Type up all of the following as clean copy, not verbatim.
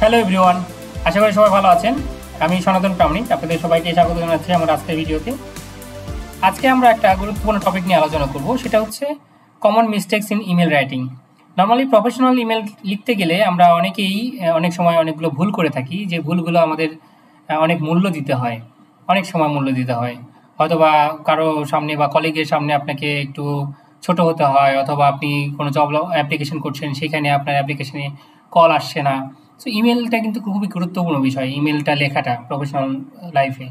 Hello everyone, আশা করি সবাই ভালো আছেন। আমি সনাতন প্রামাণিক, আপনাদের সবাইকে স্বাগত জানাচ্ছি আমার আজকের ভিডিওতে। আজকে আমরা একটা গুরুত্বপূর্ণ টপিক নিয়ে আলোচনা করব, সেটা হচ্ছে common mistakes in email writing. Normally professional email লিখতে গেলে আমরা অনেকেই অনেক সময় অনেকগুলো ভুল করে থাকি, যে ভুলগুলো আমাদের অনেক মূল্য দিতে হয়, অনেক সময় মূল্য দিতে হয়। হয়তোবা কারো সামনে বা কলিগের সামনে আপনাকে একটু ছোট হতে হয়, অথবা আপনি কোনো জব অ্যাপ্লিকেশন করছেন, সেখানে আপনার অ্যাপ্লিকেশনে কল আসছে না। সো ইমেলটা কিন্তু খুবই গুরুত্বপূর্ণ বিষয়, ইমেলটা লেখাটা প্রফেশনাল লাইফে।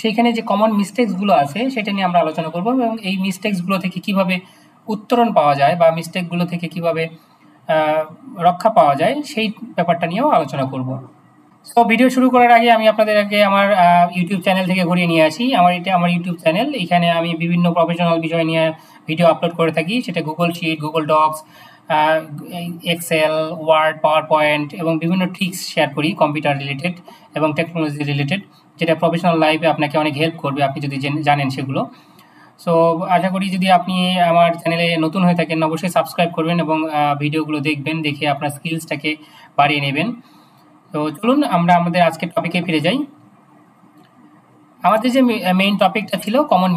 সেইখানে যে কমন মিস্টেকসগুলো আছে সেটা নিয়ে আমরা আলোচনা করব, এবং এই মিস্টেকসগুলো থেকে কিভাবে উত্তরণ পাওয়া যায় বা মিস্টেকগুলো থেকে কিভাবে রক্ষা পাওয়া যায় সেই ব্যাপারটা নিয়েও আলোচনা করব। সো ভিডিও শুরু করার আগে আমি আপনাদেরকে আমার ইউটিউব চ্যানেল থেকে ঘুরিয়ে নিয়ে আসি। এটা আমার ইউটিউব চ্যানেল। এখানে আমি বিভিন্ন প্রফেশনাল বিষয় নিয়ে ভিডিও আপলোড করে থাকি, সেটা Google sheet, Google docs, Excel, Word, PowerPoint এবং বিভিন্ন ট্রিক্স শেয়ার করি কম্পিউটার রিলেটেড এবং টেকনোলজি রিলেটেড, যেটা প্রফেশনাল লাইফে আপনাকে অনেক হেল্প করবে আপনি যদি জানেন সেগুলো। সো আশা করি যদি আপনি আমার চ্যানেলে নতুন হয়ে থাকেন অবশ্যই সাবস্ক্রাইব করবেন এবং ভিডিওগুলো দেখবেন, দেখে আপনার স্কিলসটাকে বাড়িয়ে নেবেন। তো চলুন আমরা আমাদের আজকের টপিকে ফিরে যাই। আমাদের যে মেইন টপিকটা ছিল কমন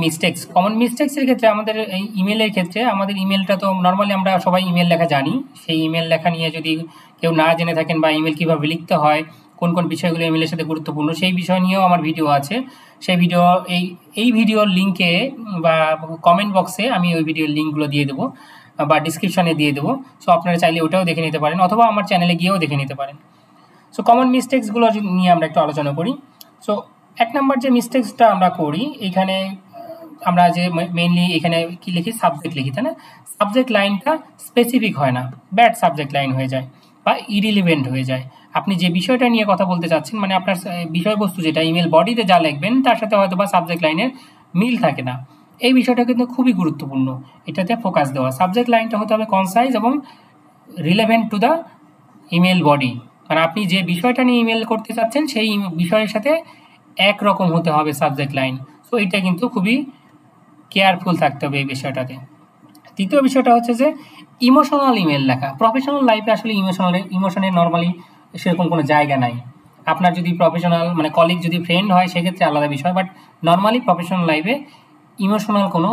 মিস্টেক্সের ক্ষেত্রে আমাদের এই ইমেলের ক্ষেত্রে, আমাদের ইমেলটা তো নর্মালি আমরা সবাই ইমেল লেখা জানি। সেই ইমেল লেখা নিয়ে যদি কেউ না জেনে থাকেন বা ইমেল কীভাবে লিখতে হয়, কোন কোন বিষয়গুলো ইমেলের সাথে গুরুত্বপূর্ণ, সেই বিষয় নিয়েও আমার ভিডিও আছে। সেই ভিডিও এই ভিডিওর লিঙ্কে বা কমেন্ট বক্সে আমি ওই ভিডিওর লিঙ্কগুলো দিয়ে দেবো বা ডিসক্রিপশনে দিয়ে দেবো। সো আপনারা চাইলে ওটাও দেখে নিতে পারেন, অথবা আমার চ্যানেলে গিয়েও দেখে নিতে পারেন। সো কমন মিস্টেক্সগুলো নিয়ে আমরা একটু আলোচনা করি। সো এক নম্বর যে মিস্টেক্সটা আমরা করি এখানে, আমরা যে মেইনলি এখানে কি লিখি, সাবজেক্ট লিখি, তাই না? সাবজেক্ট লাইনটা স্পেসিফিক হয় না, ব্যাড সাবজেক্ট লাইন হয়ে যায় বা ইরিলিভেন্ট হয়ে যায়। আপনি যে বিষয়টা নিয়ে কথা বলতে চাচ্ছেন, মানে আপনার বিষয়বস্তু যেটা ইমেল বডিতে যা লিখবেন তার সাথে হয়তো বা সাবজেক্ট লাইনের মিল থাকে না। এই বিষয়টা কিন্তু খুবই গুরুত্বপূর্ণ, এটাতে ফোকাস দেওয়া। সাবজেক্ট লাইনটা হতে হবে কনসাইজ এবং relevant to the email body, মানে আপনি যে বিষয়টা নিয়ে ইমেল করতে চাচ্ছেন সেই বিষয়ের সাথে একরকম হতে হবে সাবজেক্ট লাইন। সো এটা কিন্তু খুবই কেয়ারফুল থাকতে হবে এই বিষয়টাতে। তৃতীয় বিষয়টা হচ্ছে যে ইমোশনাল ইমেল লেখা। প্রফেশনাল লাইফে আসলে ইমোশনের নর্মালি সেরকম কোনো জায়গা নাই। আপনার যদি প্রফেশনাল মানে কলিগ যদি ফ্রেন্ড হয় সেক্ষেত্রে আলাদা বিষয়, বাট নর্মালি প্রফেশনাল লাইফে ইমোশনাল কোনো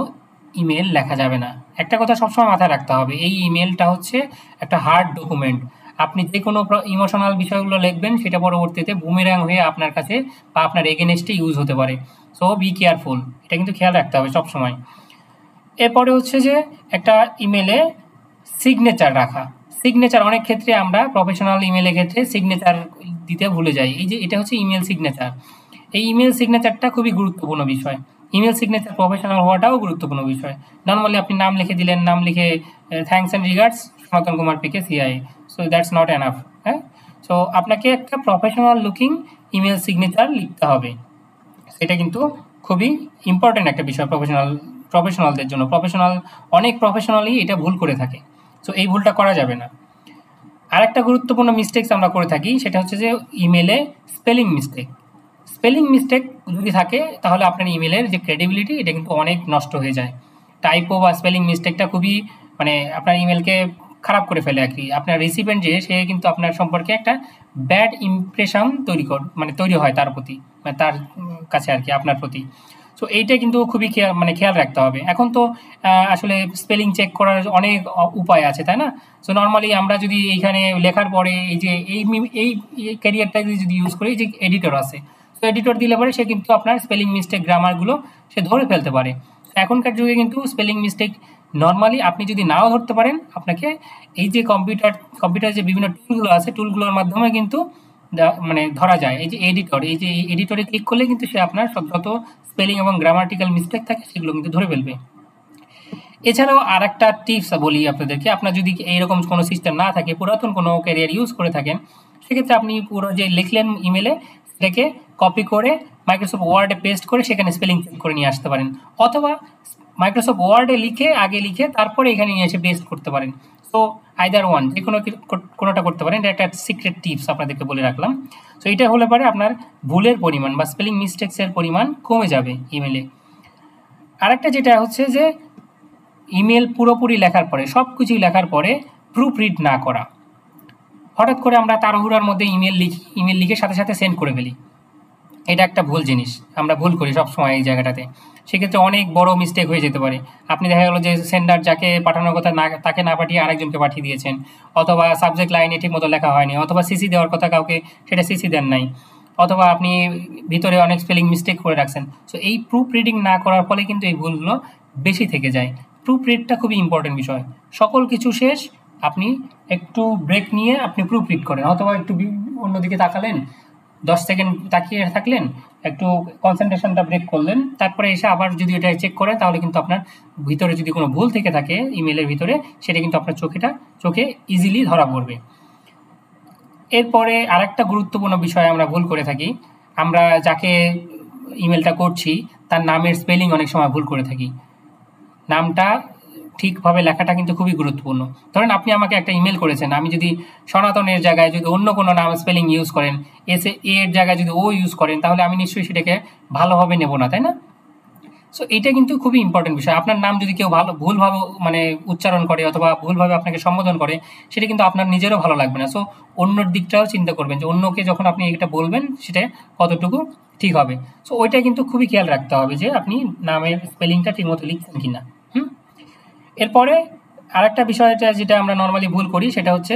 ইমেল লেখা যাবে না। একটা কথা সবসময় মাথায় রাখতে হবে, এই ইমেলটা হচ্ছে একটা হার্ড ডকুমেন্ট। আপনি যে কোনো ইমোশনাল বিষয়গুলো লিখবেন সেটা পরবর্তীতে বুমেরাং হয়ে আপনার কাছে বা আপনার এগেনস্টে ইউজ হতে পারে। সো বি কেয়ারফুল, এটা কিন্তু খেয়াল রাখতে হবে সবসময়। এরপরে হচ্ছে যে একটা ইমেলে সিগনেচার রাখা। সিগনেচার অনেক ক্ষেত্রে আমরা প্রফেশনাল ইমেলের ক্ষেত্রে সিগনেচার দিতে ভুলে যাই। এই যে এটা হচ্ছে ইমেল সিগনেচার, এই ইমেল সিগনেচারটা খুবই গুরুত্বপূর্ণ বিষয়। ইমেল সিগনেচার প্রফেশনাল হওয়াটাও গুরুত্বপূর্ণ বিষয়। নর্মালি আপনি নাম লিখে দিলেন, নাম লিখে thanks and regards Sanatan Kumar PK CI, so that's not enough. হ্যাঁ, সো আপনাকে একটা প্রফেশনাল লুকিং ইমেল সিগনেচার লিখতে হবে। সেটা কিন্তু খুবই ইম্পর্টেন্ট একটা বিষয় প্রফেশনালদের জন্য। অনেক প্রফেশনালই এটা ভুল করে থাকে। সো এই ভুলটা করা যাবে না। আরেকটা গুরুত্বপূর্ণ মিস্টেকস আমরা করে থাকি, সেটা হচ্ছে যে ইমেলে স্পেলিং মিস্টেক যদি থাকে তাহলে আপনার ইমেলের যে ক্রেডিবিলিটি এটা কিন্তু অনেক নষ্ট হয়ে যায়। টাইপো বা স্পেলিং মিস্টেকটা খুবই মানে আপনার ইমেলকে খারাপ করে ফেলে আর কি। আপনার রিসিপেন্ট যে সে কিন্তু আপনার সম্পর্কে একটা ব্যাড ইমপ্রেশন তৈরি হয় তার প্রতি, মানে তার কাছে আর কি, আপনার প্রতি। সো এইটা কিন্তু খুবই খেয়াল রাখতে হবে। এখন তো আসলে স্পেলিং চেক করার অনেক উপায় আছে, তাই না? সো নর্মালি আমরা যদি এইখানে লেখার পরে এই যে এই ক্যারিয়ারটা যদি ইউজ করি, যে এডিটর আছে, তো এডিটর দিলে পরে সে কিন্তু আপনার স্পেলিং মিস্টেক গ্রামারগুলো সে ধরে ফেলতে পারে। এখনকার যুগে কিন্তু স্পেলিং মিস্টেক নর্মালি আপনি যদি নাও ধরতে পারেন, আপনাকে এই যে কম্পিউটার যে বিভিন্ন টুলগুলো আছে, টুলগুলোর মাধ্যমে কিন্তু মানে ধরা যায়। এই যে এডিটরে ক্লিক করলে কিন্তু সে আপনার যত স্পেলিং এবং গ্রামাটিক্যাল মিস্টেক থাকে সেগুলো কিন্তু ধরে ফেলবে। এছাড়াও আর একটা টিপস বলি আপনাদেরকে, আপনার যদি এইরকম কোনো সিস্টেম না থাকে, পুরাতন কোনো ক্যারিয়ার ইউজ করে থাকেন, সেক্ষেত্রে আপনি পুরো যে লিখলেন ইমেলে সেটাকে কপি করে মাইক্রোসফট ওয়ার্ডে পেস্ট করে সেখানে স্পেলিং চেক করে নিয়ে আসতে পারেন, অথবা মাইক্রোসফট ওয়ার্ডে আগে লিখে তারপরে এখানে নিয়ে এসে পেস্ট করতে পারেন। সো আইদার ওয়ান, যে কোনোটা করতে পারেন। এটা একটা সিক্রেট টিপস আপনাদেরকে বলে রাখলাম। সো এটা হলে পরে আপনার ভুলের পরিমাণ বা স্পেলিং মিস্টেক্সের পরিমাণ কমে যাবে ইমেলে। আরেকটা যেটা হচ্ছে যে ইমেল পুরোপুরি লেখার পরে, সব কিছুই লেখার পরে প্রুফ রিড না করা। হঠাৎ করে আমরা তাড়াহুড়ার মধ্যে ইমেল লিখে সাথে সাথে সেন্ড করে ফেলি। এটা একটা ভুল জিনিস, আমরা ভুল করি সবসময় এই জায়গাটাতে। সেক্ষেত্রে অনেক বড় মিস্টেক হয়ে যেতে পারে। আপনি দেখা গেল যে সেন্ডার যাকে পাঠানোর কথা না তাকে না পাঠিয়ে আরেকজনকে পাঠিয়ে দিয়েছেন, অথবা সাবজেক্ট লাইনে ঠিক মতো লেখা হয়নি, অথবা সিসি দেওয়ার কথা কাউকে সেটা সিসি দেন নাই, অথবা আপনি ভিতরে অনেক স্পেলিং মিস্টেক করে রাখছেন। সো এই প্রুফ রিডিং না করার ফলে কিন্তু এই ভুলগুলো বেশি থেকে যায়। প্রুফ রিডটা খুবই ইম্পর্টেন্ট বিষয়। সকল কিছু শেষ, আপনি একটু ব্রেক নিয়ে আপনি প্রুফ রিড করেন, অথবা একটু অন্যদিকে তাকালেন, 10 সেকেন্ড তাকিয়ে থাকলেন, একটু কনসেন্ট্রেশনটা ব্রেক করলেন, তারপরে এসে আবার যদি এটা চেক করেন, তাহলে কিন্তু আপনার ভিতরে যদি কোনো ভুল থেকে থাকে ইমেলের ভিতরে, সেটা কিন্তু আপনার চোখে ইজিলি ধরা পড়বে। এরপরে আরেকটা গুরুত্বপূর্ণ বিষয় আমরা ভুল করে থাকি, আমরা যাকে ইমেলটা করছি তার নামের স্পেলিং অনেক সময় ভুল করে থাকি। নামটা ঠিকভাবে লেখাটা কিন্তু খুবই গুরুত্বপূর্ণ। ধরেন আপনি আমাকে একটা ইমেল করেছেন, আমি যদি সনাতনের জায়গায় যদি অন্য কোনো নাম স্পেলিং ইউজ করেন, এর জায়গায় যদি ও ইউজ করেন, তাহলে আমি নিশ্চয়ই সেটাকে ভালোভাবে নেব না, তাই না? সো এটা কিন্তু খুবই ইম্পর্টেন্ট বিষয়। আপনার নাম যদি কেউ ভুলভাবে মানে উচ্চারণ করে, অথবা ভুলভাবে আপনাকে সম্বোধন করে, সেটা কিন্তু আপনার নিজেরও ভালো লাগবে না। সো অন্যর দিকটাও চিন্তা করবেন যে অন্যকে যখন আপনি এটা বলবেন সেটা কতটুকু ঠিক হবে। সো ওইটা কিন্তু খুবই খেয়াল রাখতে হবে যে আপনি নামের স্পেলিংটা ঠিকমতো লিখছেন কিনা। এরপরে আরেকটা বিষয় যেটা আমরা নর্মালি ভুল করি, সেটা হচ্ছে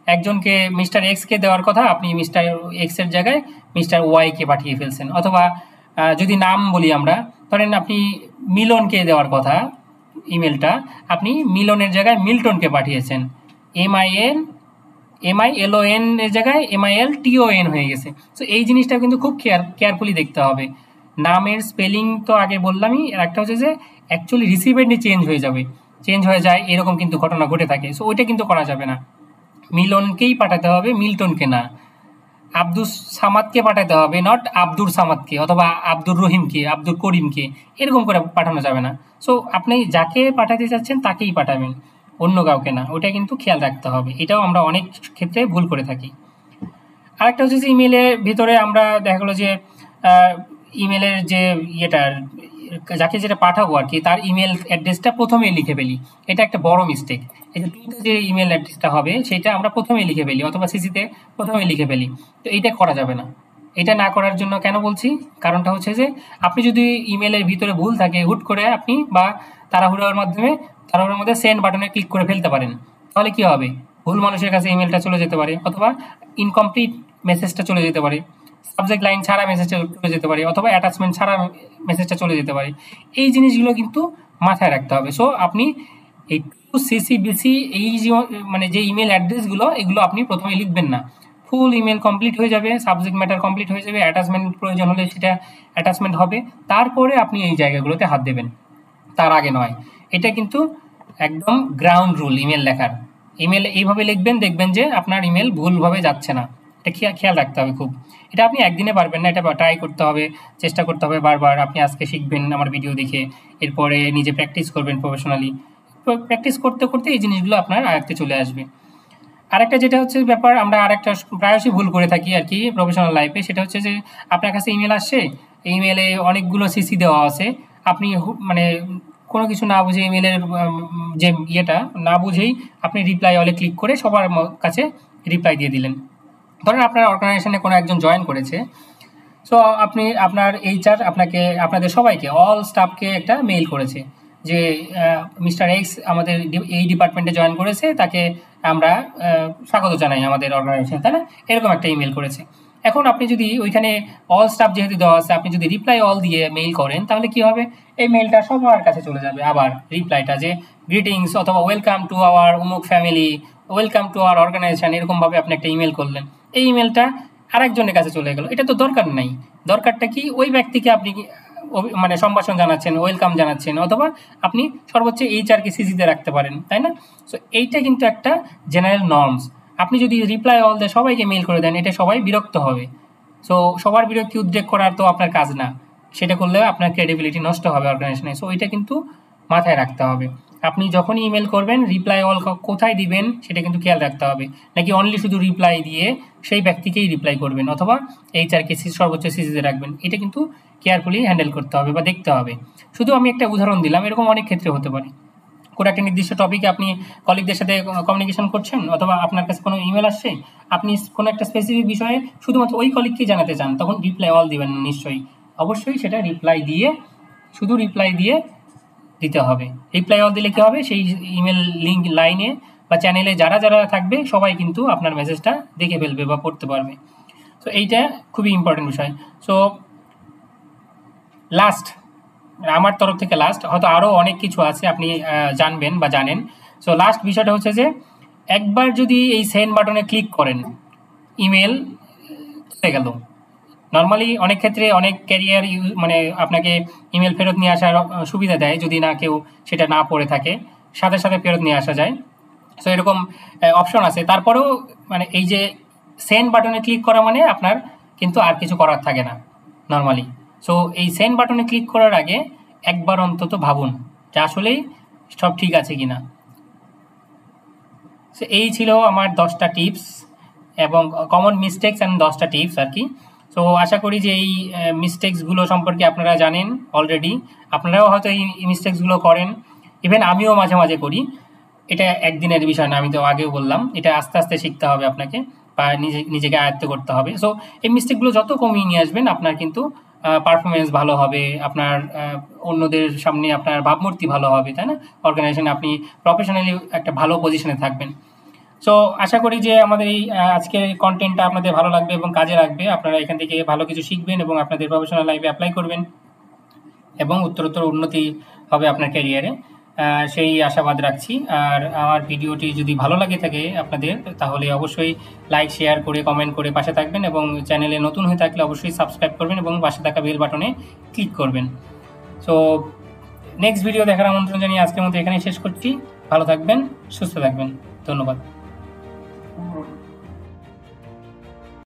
একজনকে মিস্টার এক্স কে দেওয়ার কথা আপনি মিস্টার এক্স এর জায়গায় মিস্টার ওয়াই কে পাঠিয়ে ফেলছেন। অথবা যদি নাম বলি আমরা, ধরেন আপনি মিলনকে দেওয়ার কথা ইমেলটা, আপনি মিলনের জায়গায় মিল্টনকে পাঠিয়েছেন। MILON এর জায়গায় MILTON হয়ে গেছে। সো এই জিনিসটা কিন্তু খুব কেয়ারফুলি দেখতে হবে। নামের স্পেলিং তো আগে বললামই, আর একটা হচ্ছে যে অ্যাকচুয়ালি রিসিভেন্টই চেঞ্জ হয়ে যায়, এরকম কিন্তু ঘটনা ঘটে থাকে। সো ওইটা কিন্তু করা যাবে না। মিলনকেই পাঠাতে হবে, মিল্টনকে না। আব্দুল সামাদকে পাঠাতে হবে, নট আব্দুর সামাদকে, অথবা আব্দুর রহিমকে, আব্দুল করিমকে, এরকম করে পাঠানো যাবে না। সো আপনি যাকে পাঠাতে চাচ্ছেন তাকেই পাঠাবেন, অন্য কাউকে না। ওটা কিন্তু খেয়াল রাখতে হবে। এটাও আমরা অনেক ক্ষেত্রে ভুল করে থাকি। আরেকটা হচ্ছে যে ইমেলের ভিতরে আমরা দেখা গেলো যে ইমেলের যে যাকে যেটা পাঠাবো আর কি, তার ইমেল অ্যাড্রেসটা প্রথমেই লিখে ফেলি। এটা একটা বড় মিস্টেক। এই যে ইমেল অ্যাড্রেসটা হবে সেটা আমরা প্রথমেই লিখে ফেলি, অথবা সিসিতে প্রথমেই লিখে ফেলি। তো এইটা করা যাবে না। এটা না করার জন্য কেন বলছি, কারণটা হচ্ছে যে আপনি যদি ইমেলের ভিতরে ভুল থাকে, হুট করে আপনি বা তাড়াহুড়োর মধ্যে সেন্ড বাটনে ক্লিক করে ফেলতে পারেন, তাহলে কি হবে, ভুল মানুষের কাছে ইমেলটা চলে যেতে পারে, অথবা ইনকমপ্লিট মেসেজটা চলে যেতে পারে, সাবজেক্ট লাইন ছাড়া মেসেজটা চলে যেতে পারে, অথবা অ্যাটাচমেন্ট ছাড়া মেসেজটা চলে যেতে পারে। এই জিনিসগুলো কিন্তু মাথায় রাখতে হবে। সো আপনি এই সিসিবিসি মানে যে ইমেল অ্যাড্রেসগুলো, এগুলো আপনি প্রথমে লিখবেন না। ফুল ইমেল কমপ্লিট হয়ে যাবে, সাবজেক্ট ম্যাটার কমপ্লিট হয়ে যাবে, অ্যাটাচমেন্ট প্রয়োজন হলে সেটা অ্যাটাচমেন্ট হবে, তারপরে আপনি এই জায়গাগুলোতে হাত দেবেন, তার আগে নয়। এটা কিন্তু একদম গ্রাউন্ড রুল ইমেল লেখার। ইমেল এইভাবে লিখবেন, দেখবেন যে আপনার ইমেল ভুলভাবে যাচ্ছে না। এটা খেয়াল রাখতে হবে খুব। এটা আপনি একদিনে পারবেন না, এটা ট্রাই করতে হবে, চেষ্টা করতে হবে বারবার। আপনি আজকে শিখবেন আমার ভিডিও দেখে, এরপরে নিজে প্র্যাকটিস করবেন প্রফেশনালি। প্র্যাকটিস করতে করতে এই জিনিসগুলো আপনার আয়ত্তে চলে আসবে। আরেকটা যেটা হচ্ছে ব্যাপার, আমরা আরেকটা প্রায়শই ভুল করে থাকি আর কি প্রফেশনাল লাইফে, সেটা হচ্ছে যে আপনার কাছে ইমেল আসছে, এই ইমেলে অনেকগুলো সিসি দেওয়া আছে, আপনি মানে কোনো কিছু না বুঝে ইমেলের যে না বুঝেই আপনি রিপ্লাই অলে ক্লিক করে সবার কাছে রিপ্লাই দিয়ে দিলেন। ধরেন আপনার অর্গানাইজেশনে কোনো একজন জয়েন করেছে, সো আপনি আপনার HR আপনাদের সবাইকে, অল স্টাফকে একটা মেইল করেছে যে মিস্টার এক্স আমাদের এই ডিপার্টমেন্টে জয়েন করেছে, তাকে আমরা স্বাগত জানাই আমাদের অর্গানাইজেশন, তাই না? এরকম একটা ইমেল করেছে। এখন আপনি যদি ওইখানে অল স্টাফ যেহেতু দেওয়া আছে, আপনি যদি রিপ্লাই অল দিয়ে মেইল করেন, তাহলে কি হবে, এই মেইলটা সবার কাছে চলে যাবে। আবার রিপ্লাইটা যে গ্রিটিংস অথবা ওয়েলকাম টু আওয়ার উমুক family, welcome to our organization, এরকমভাবে আপনি একটা ইমেল করলেন, এই ইমেলটা আরেকজনের কাছে চলে গেল। এটা তো দরকার নাই। দরকারটা কি, ওই ব্যক্তিকে আপনি মানে সম্ভাষণ জানাচ্ছেন, ওয়েলকাম জানাচ্ছেন, অথবা আপনি সর্বোচ্চ HR কে সিসিতে রাখতে পারেন, তাই না? সো এইটা কিন্তু একটা জেনারেল নর্মস। আপনি যদি রিপ্লাই অল দিয়ে সবাইকে মেইল করে দেন, এটা সবাই বিরক্ত হবে। সো সবার বিরক্তি উদ্রেক করার তো আপনার কাজ না, সেটা করলে আপনার ক্রেডিবিলিটি নষ্ট হবে অর্গানাইজেশনে। সো এটা কিন্তু মাথায় রাখতে হবে। আপনি যখনই ইমেল করবেন, রিপ্লাই অল কোথায় দিবেন সেটা কিন্তু খেয়াল রাখতে হবে, নাকি অনলি শুধু রিপ্লাই দিয়ে সেই ব্যক্তিকেই রিপ্লাই করবেন, অথবা HR কে সর্বোচ্চ সিসিতে রাখবেন। এটা কিন্তু কেয়ারফুলি হ্যান্ডেল করতে হবে বা দেখতে হবে। শুধু আমি একটা উদাহরণ দিলাম, এরকম অনেক ক্ষেত্রে হতে পারে। কোনো একটা নির্দিষ্ট টপিকে আপনি কলিগদের সাথে কমিউনিকেশন করছেন, অথবা আপনার কাছে কোনো ইমেল আসছে, আপনি কোনো একটা স্পেসিফিক বিষয়ে শুধুমাত্র ওই কলিগকেই জানাতে চান, তখন রিপ্লাই অল দিবেন নিশ্চয়ই, অবশ্যই সেটা রিপ্লাই দিয়ে, শুধু রিপ্লাই দিয়ে দিতে হবে। রিপ্লাই অল দিলে কী হবে, সেই ইমেল লিঙ্ক লাইনে বা চ্যানেলে যারা যারা থাকবে সবাই কিন্তু আপনার মেসেজটা দেখে ফেলবে বা পড়তে পারবে। সো এইটা খুবই ইম্পর্টেন্ট বিষয়। সো লাস্ট, আমার তরফ থেকে লাস্ট, হয়তো আরও অনেক কিছু আছে আপনি জানবেন বা জানেন। সো লাস্ট বিষয়টা হচ্ছে যে একবার যদি এই সেন্ড বাটনে ক্লিক করেন, ইমেল হয়ে গেল। নর্মালি অনেক ক্ষেত্রে অনেক ক্যারিয়ার মানে আপনাকে ইমেল ফেরত নিয়ে আসার সুবিধা দেয়, যদি না কেউ সেটা না পড়ে থাকে সাথে সাথে ফেরত নিয়ে আসা যায়। সো এরকম অপশন আছে। তারপরেও মানে এই যে সেন্ড বাটনে ক্লিক করা মানে আপনার কিন্তু আর কিছু করার থাকে না নর্মালি। সো এই সেন্ড বাটনে ক্লিক করার আগে একবার অন্তত ভাবুন যে আসলেই সব ঠিক আছে কিনা। সো এই ছিল আমার 10টা টিপস এবং কমন মিস্টেকস অ্যান্ড 10টা টিপস আর কি। সো আশা করি যে এই মিস্টেকসগুলো সম্পর্কে আপনারা জানেন অলরেডি, আপনারাও হয়তো এই মিস্টেকসগুলো করেন, ইভেন আমিও মাঝে মাঝে করি। এটা একদিনের বিষয় না, আমি তো আগেও বললাম, এটা আস্তে আস্তে শিখতে হবে আপনাকে বা নিজেকে আয়ত্ত করতে হবে। সো এই মিস্টেকগুলো যত কমিয়ে নিয়ে আসবেন আপনার কিন্তু পারফরমেন্স ভালো হবে, আপনার অন্যদের সামনে আপনার ভাবমূর্তি ভালো হবে, তাই না? অর্গানাইজেশনে আপনি প্রফেশনালি একটা ভালো পজিশনে থাকবেন। সো আশা করি যে আমাদের এই আজকের কন্টেন্টটা আপনাদের ভালো লাগবে এবং কাজে লাগবে, আপনারা এখান থেকে ভালো কিছু শিখবেন এবং আপনাদের প্রফেশনাল লাইফে অ্যাপ্লাই করবেন এবং উত্তরোত্তর উন্নতি হবে আপনার ক্যারিয়ারে, সেই আশাবাদ রাখছি। আর আমার ভিডিওটি যদি ভালো লাগে থাকে আপনাদের, তাহলে অবশ্যই লাইক শেয়ার করে কমেন্ট করে পাশে থাকবেন এবং চ্যানেলে নতুন হয়ে থাকলে অবশ্যই সাবস্ক্রাইব করবেন এবং পাশে থাকা বেল বাটনে ক্লিক করবেন। সো নেক্সট ভিডিও দেখার আমন্ত্রণ জানিয়ে আজকের মতো এখানেই শেষ করছি। ভালো থাকবেন, সুস্থ থাকবেন, ধন্যবাদ।